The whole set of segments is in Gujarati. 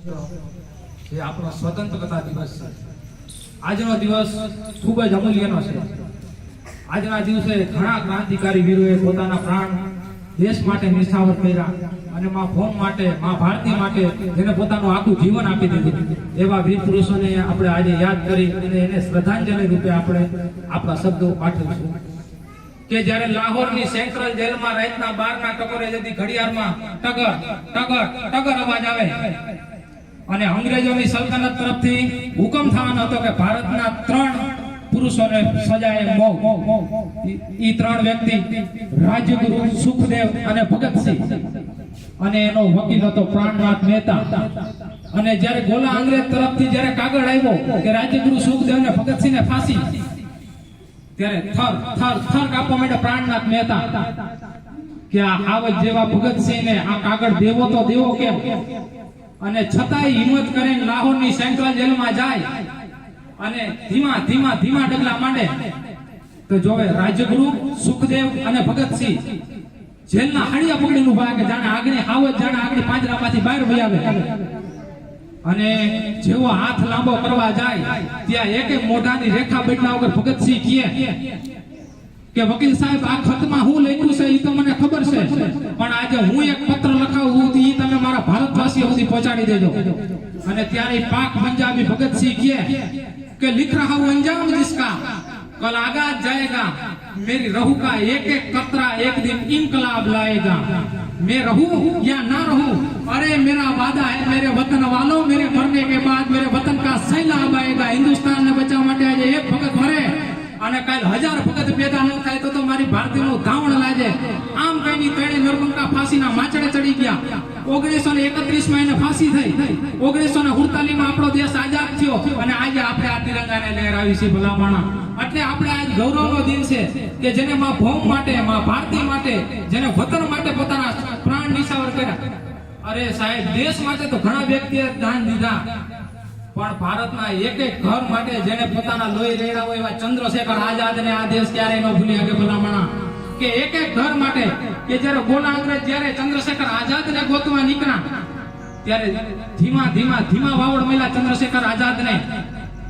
જે આપણો સ્વતંત્રતા દિવસ છે. આજનો દિવસ ખૂબ જ અમૂલ્યનો છે. આજના દિવસે ઘણા ક્રાંતિકારી વીરોએ પોતાના પ્રાણ દેશ માટે નિશાવર કર્યા અને મા ભૌમ માટે, મા ભારતી માટે જેને પોતાનું આખું જીવન આપી દીધું, એવા વીર પુરુષોને આપણે આજે યાદ કરી અને એને શ્રદ્ધાંજલિ રૂપે આપણે આપણા શબ્દો પાઠવીશું. કે જ્યારે લાહોરની સેન્ટ્રલ જેલમાં રાતના 12ના ટકોરે જતી ઘડિયાળમાં ટગર ટગર ટગર અવાજ આવે અને અંગ્રેજોની સલ્તનત તરફથી હુકમ થવાનો હતો કે ભારતના 3 પુરુષોને સજાએ મોત. ઈ 3 વ્યક્તિ રાજગુરુ, સુખદેવ અને ભગતસિંહ, અને એનો વકીલ હતો પ્રાણનાથ મહેતા. અને જ્યારે ગોલા અંગ્રેજ તરફથી જ્યારે કાગળ આવ્યો કે રાજગુરુ, સુખદેવ ને ભગતસિંહ ને ફાંસી, ત્યારે થર થર થર કાપવા માંડ્યા પ્રાણનાથ મહેતા કે આ આવત જેવા ભગતસિંહ ને આ કાગળ દેવો તો દેવો કેમ. અને છતાંય હિંમત કરીને લાહોરની સેન્ટ્રલ જેલમાં જાય અને ધીમા ધીમા ધીમા ડગલા માંડે તો જોવે રાજગુરુ, સુખદેવ અને ભગતસિંહ જેલના હાડિયા પકડીને ઉભા કે જાણે આગળ હાવત, જાણે આગળ પાંજરામાંથી બહાર વહી આવે. અને જેવો હાથ લાંબો કરવા જાય ત્યાં એક મોઢાની રેખા બદલા વગર ભગતસિંહ કહે કે વકીલ સાહેબ, આ ખતમાં હું લખ્યું છે એ તો મને ખબર છે, પણ આજે હું એક પત્ર લખાવું એ તમે મારા ભારતવાસીઓ સુધી પહોંચાડી દેજો. અને ત્યારે પાક પંજાબી ભગતસિંહ કહે કે लिख रहा हूं अंजाम जिसका कल आगाज जाएगा, मेरी रहू का एक एक कतरा एक दिन इनकलाब लाएगा. मैं रहूं या ना रहूं, अरे मेरा वादा है मेरे वतन वालों, मेरे मरने के बाद मेरे वतन का सैलाब आएगा. हिंदुस्तान ने बचाव માટે આજે એક ભગત મરે અને કાલ 1000 ભગત પેદા ન થાય તો મારી ભારતીયનું ધાવણ લાજે. આમ કઈની તેણે નરમંકા ફાંસીના માચડે ચડી ગયા. 1931 માં એને ફાંસી થઈ. 1948 માં આપણો દેશ આઝાદ થયો અને આજે આપણે આ તિરંગાને લહેરાવી છે ભલામણા. એટલે આપણે આજ ગૌરવનો દિન છે કે જેને મા ભૌમ માટે, મા ભારતી માટે, જેને વતન માટે પોતાના પ્રાણ નિશાવર કર્યા. અરે સાહેબ, દેશ માટે તો ઘણા વ્યક્તિએ દાન દીધા, પણ ભારતના એક એક ઘર માટે જેને પોતાના લોહી રેડ્યા હોય એવા ચંદ્રશેખર આઝાદને આ દેશ ક્યારેય ન ભૂલી શકે ભલામણા. કે એક એક ઘર માટે કે જ્યારે ગોલા અંગ્રેજ જ્યારે ચંદ્રશેખર આઝાદને ગોતવા નીકળ્યા ત્યારે ધીમા ધીમા ધીમા વાવડ મળ્યા ચંદ્રશેખર આઝાદને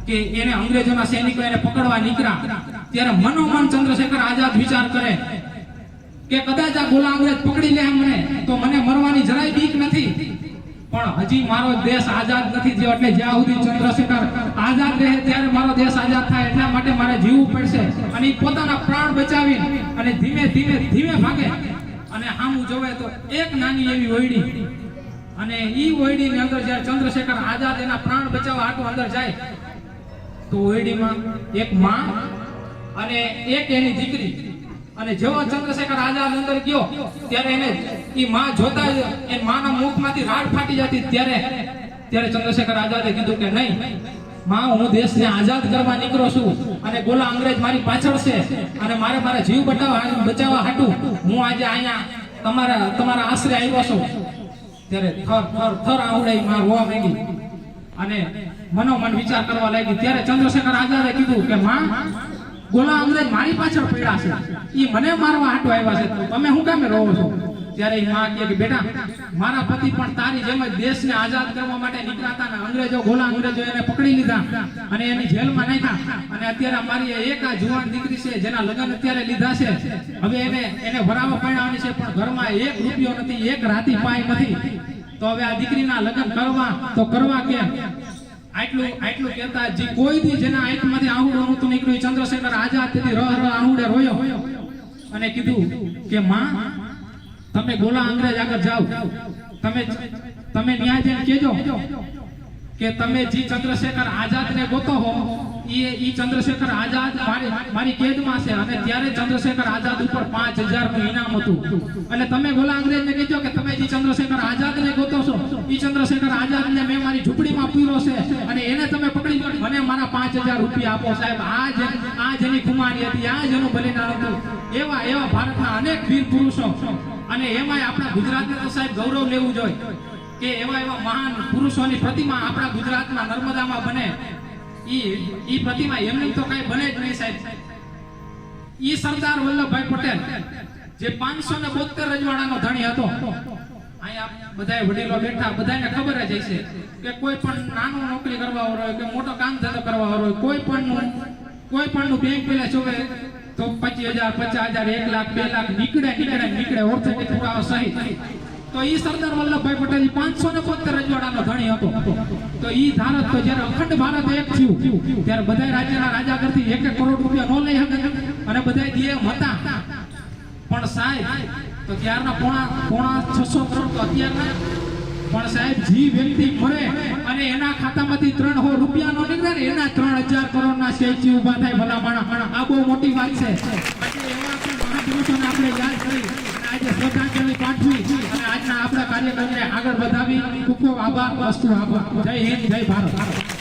કે એને અંગ્રેજોના સૈનિકો એને પકડવા નીકળ્યા. ત્યારે મનોમન ચંદ્રશેખર આઝાદ વિચાર કરે કે કદાચ આ ગોલા અંગ્રેજ પકડી લે મને તો મને મરવાની જરાય બીક નથી, પણ હજી મારો દેશ આઝાદ નથી થયો. એટલે જ્યાં સુધી ચંદ્રશેખર આઝાદ રહે ત્યારે મારો દેશ આઝાદ થાય, એટલા માટે મારે જીવવું પડશે. અને પોતાના પ્રાણ બચાવી અને ધીમે ધીમે ધીમે ભાગે અને સામું જોવે તો એક નાની એવી ઓયડી, અને ઈ ઓયડીની અંદર જ્યારે ચંદ્રશેખર આઝાદ એના પ્રાણ બચાવવા હાટુ અંદર જાય તો ઓયડીમાં એક માં અને એક એની દીકરી. અને જેવો ચંદ્રશેખર આઝાદ અંદર ગયો ત્યારે એને ઈ માં જોતા જ એ માના મુખમાંથી રાડ ફાટી જતી. ત્યારે ચંદ્રશેખર આઝાદે કીધું કે નહીં માં, હું દેશને આઝાદ કરવા નીકળો છું અને ગોલા અંગ્રેજ મારી પાછળ છે અને મારા જીવ બચાવવા હાટું હું આજે અહીંયા તમારા આશરે આવ્યો છું. ત્યારે થર થર થર આવડે માં રોવા માંડી અને મનોમન વિચાર કરવા લાગી. ત્યારે ચંદ્રશેખર આઝાદે કીધું કે માં, ગોલા અંગ્રેજ મારી પાછળ પડ્યા છે, ઈ મને મારવા હાટુ આવ્યા છે, તમે શું કામે રહો છો? ત્યારે ઈ માં કહે કે બેટા, મારા પતિ પણ તારી જેમ જ દેશને આઝાદ કરવા માટે નીકળ્યા હતા ને ગોલા અંગ્રેજો એને પકડી લીધા અને એની જેલમાં નાખ્યા. અને અત્યારે મારી એક આ જુવાન દીકરી છે જેના લગ્ન અત્યારે લીધા છે, હવે એને વરાવા પરણાવવાની છે, પણ ઘરમાં 1 રૂપિયો નથી, 1 રાતી પાય નથી. તો હવે આ દીકરીના લગ્ન કરવા કેમ? આટલું કહેતા જે કોઈ દી જેના આંખમાંથી આહુડું નહોતું નીકળ્યું, ચંદ્રશેખર આઝાદ તેથી રહ આહુડે રોયો અને કીધું કે માં, તમે ગોલા અંગ્રેજ આગળ જાઓ, તમે ન્યાય જઈને કહેજો કે તમે જે ચંદ્રશેખર આઝાદને ગોતો હો ઈ ચંદ્રશેખર આઝાદ મારી કેદમાં છે. અને ત્યારે ચંદ્રશેખર આઝાદ ઉપર 5000 નું ઇનામ હતું. એટલે તમે ગોલા અંગ્રેજને કહેજો કે તમે જે ચંદ્રશેખર આઝાદને ગોતો છો ઈ ચંદ્રશેખર આઝાદને મેં મારી ઝૂંપડીમાં પૂર્યો છે અને એને તમે પકડી મને મારા 5000 રૂપિયા આપો. સાહેબ, આ જેની કુમારી હતી, આ જેનું બલિદાન હતું, એવા ભારતના અનેક વીર પુરુષો. અને એમાંય આપણા ગુજરાતને તો સાહેબ ગૌરવ લેવું જોઈએ કે એવા મહાન પુરુષોની પ્રતિમા આપણા ગુજરાતમાં નર્મદામાં બને. ઈ પ્રતિમા એમને તો કઈ બને જ નહીં સાહેબ. ઈ સરદાર વલ્લભભાઈ પટેલ જે 572 રજવાડાનો ધણી હતો, અહીંયા બધાય વડીલો બેઠા, બધાને ખબર જ હશે કે કોઈ પણ નાનો નોકરી કરવા વાળો હોય કે મોટો કામ ધંધો કરવા વાળો હોય, કોઈ પણ નું બેંક બેલેન્સ હોય તો 25,000, 50,000, 1 લાખ, 2 લાખ નીકળે ઓર્થોડોક્સ પુરાવા સહિત. તો ઈ સરદાર વલ્લભભાઈ પટેલ 572 રજવાડાનો ધણી હતો. તો ઈ ધારત તો જ્યારે અખંડ ભારત એક થયું ત્યારે બધા રાજ્યના રાજા કરતી 1 કરોડ રૂપિયા નો લઈ શકે અને બધા દીએમ હતા. પણ સાહેબ તો ત્યારના પોણા 600 કરોડ તો અત્યારના. પણ સાહેબ જી વ્યક્તિ મરે અને એના ખાતામાંથી 300 રૂપિયા નો નીકળે ને એના 3000 કરોડના સ્ટેચ્યુ ઊભા થાય. ભલા માણસ, આ બહુ મોટી વાત છે. એટલે એવા મહાપુરુષોને આપણે યાદ કરી આજે શ્રદ્ધાંજલિ પાઠવી અને આજના આપણા કાર્યક્રમને આગળ વધાવી. ખૂબ ખૂબ આભાર. વસ્તુ આભાર. જય હિન્દ, જય ભારત.